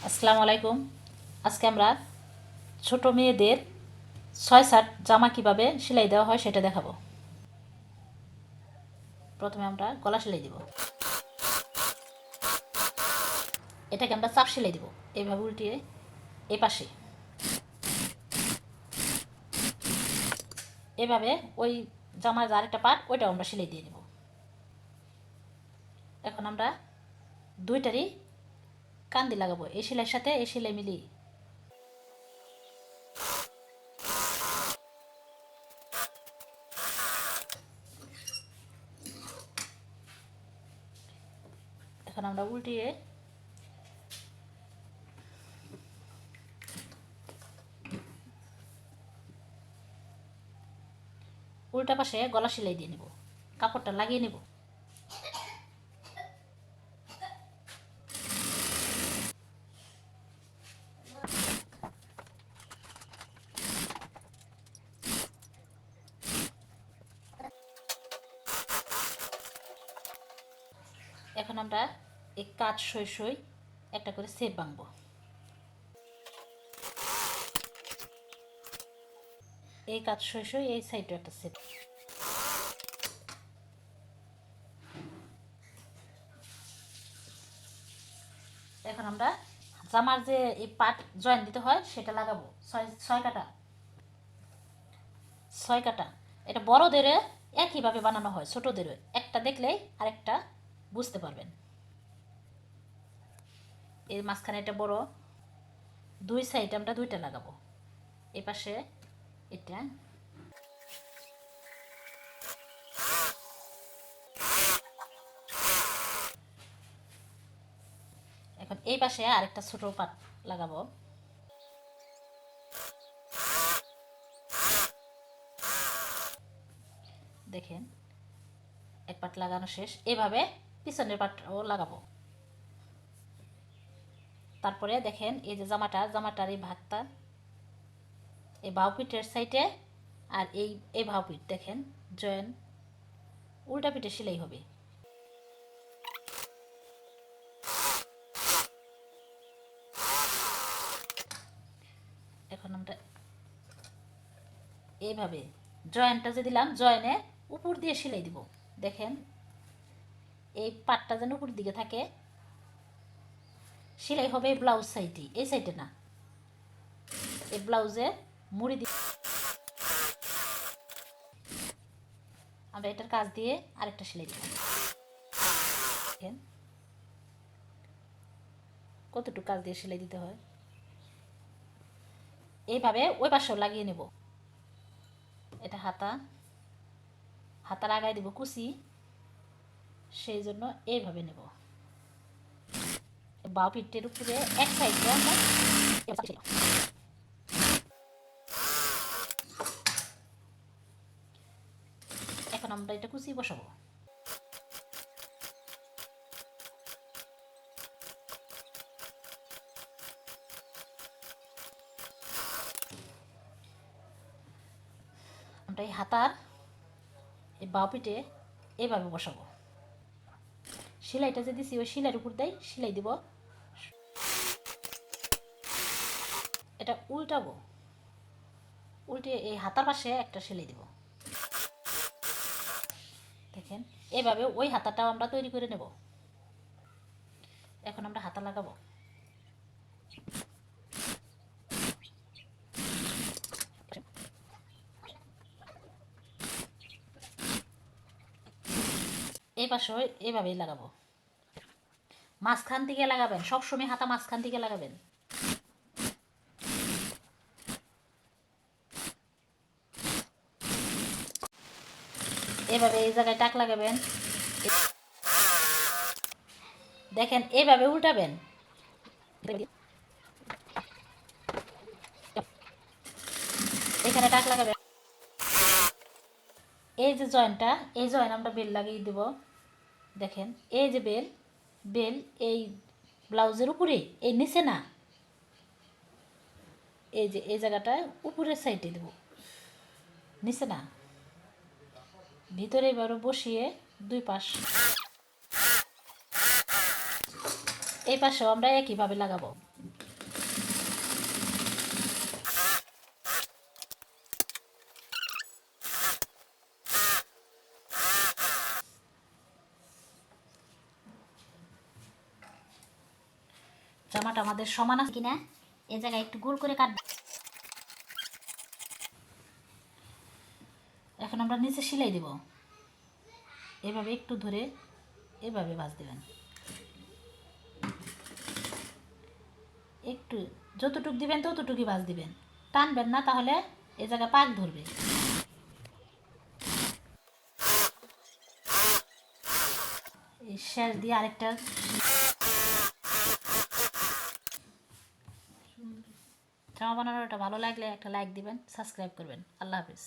আসসালামু আলাইকুম। আজকে আমরা ছোট মেয়েদের ৬/৭ জামা কিভাবে সেলাই দেওয়া হয় সেটা দেখাবো। প্রথমে আমরা গলা সেলাই দিব। এটাকে আমরা চাপ সেলাই দিব, এইভাবে উল্টিয়ে এই পাশে এভাবে ওই জামার যে আরেকটা পার্ট ওইটাও আমরা সেলাই দিয়ে নেব। এখন আমরা দুইটারই কান্দি লাগাবো, এই সেলাইয়ের সাথে এই সেলাই মিলিয়ে। এখন আমরা উল্টিয়ে উল্টা পাশে গলা সেলাই দিয়ে নেব, কাপড়টা লাগিয়ে নেব। এখন আমরা এই কাজ সই সই একটা করে সেপ বাঁধবো। এই কাজ সই সই এই সাইডে একটা সেপ। এখন আমরা জামার যে এই পাট জয়েন দিতে হয় সেটা লাগাবো। ছয় কাটা, 6 কাটা। এটা বড়দেরও একইভাবে বানানো হয়, ছোটদেরও একটা দেখলেই আরেকটা বুঝতে পারবেন। এর মাঝখানে এটা বড়, দুই সাইড আমরা দুইটা লাগাবো। এ পাশে এটা, এখন এই পাশে আরেকটা ছোট পাট লাগাবো। দেখেন এক পাট লাগানো শেষ, এভাবে পিছনের পাটও লাগাবো। তারপরে দেখেন এই যে জামাটার এই ভাগটা এই বাউ পিঠের সাইডে, আর এই বাউ পিঠ দেখেন জয়েন উল্টা পিঠে সেলাই হবে। এখন আমরা এইভাবে জয়েন্টটা যে দিলাম, জয়েনে উপর দিয়ে সেলাই দিব। দেখেন এই পাটটা যেন উপর দিকে থাকে, সেলাই হবে ব্লাউজ সাইডে, এই সাইডে না। এই ব্লাউজে মুড়ি দিয়ে আমরা এটার কাজ দিয়ে আরেকটা সেলাই দিব। দেখেন কতটুকু কাজ দিয়ে সেলাই দিতে হয়। এইভাবে ওই পাশেও লাগিয়ে নেব। এটা হাতা লাগাই দিব কুচি, সেই জন্য এইভাবে নেব। বাউ পিঠের উপরে এক সাইডে আমরা এখন আমরা এটা কুচি বসাবো। আমরা এই হাতার এই বাউ পিঠে এইভাবে বসাবো। সেলাইটা যে দিছি ওই সেলাইয়ের উপর দিয়ে সেলাই দিব। এটা উল্টাবো, উল্টে এই হাতার পাশে একটা সেলাই দিব। দেখেন এইভাবে ওই হাতাটাও আমরা তৈরি করে নেব। এখন আমরা হাতা লাগাবো। এই পাশে এইভাবেই লাগাবো, মাঝখান থেকে লাগাবেন, সবসময় হাতা মাঝখান থেকে লাগাবেন। এভাবে এই জায়গায় টাক লাগাবেন। দেখেন এইভাবে উল্টাবেন, এখানে টাক লাগাবেন। এই যে জয়েন্টটা, এই জয়েন্ট আমরা বেল লাগিয়ে দেব। দেখেন এই যে বেল এই ব্লাউজের উপরে, এই নিচে না, এই যে এই জায়গাটা উপরের সাইডে দেব, নিচে না। ভিতরে এবারও বসিয়ে দুই পাশ এই পাশেও আমরা একইভাবে লাগাবো। জামাটা আমাদের সমান আছে কিনা এই জায়গায় একটু গোল করে কাটবো। এখন আমরা নিচে সেলাই দেব। এভাবে একটু ধরে এভাবে ভাঁজ দেবেন। একটু যতটুক দিবেন ততটুকুই ভাঁজ দিবেন, টানবেন না, তাহলে এ জায়গায় পাক ধরবে। এই শেষ দিয়ে আরেকটা। জামা বানানোটা ভালো লাগলে একটা লাইক দিবেন, সাবস্ক্রাইব করবেন। আল্লাহ হাফিজ।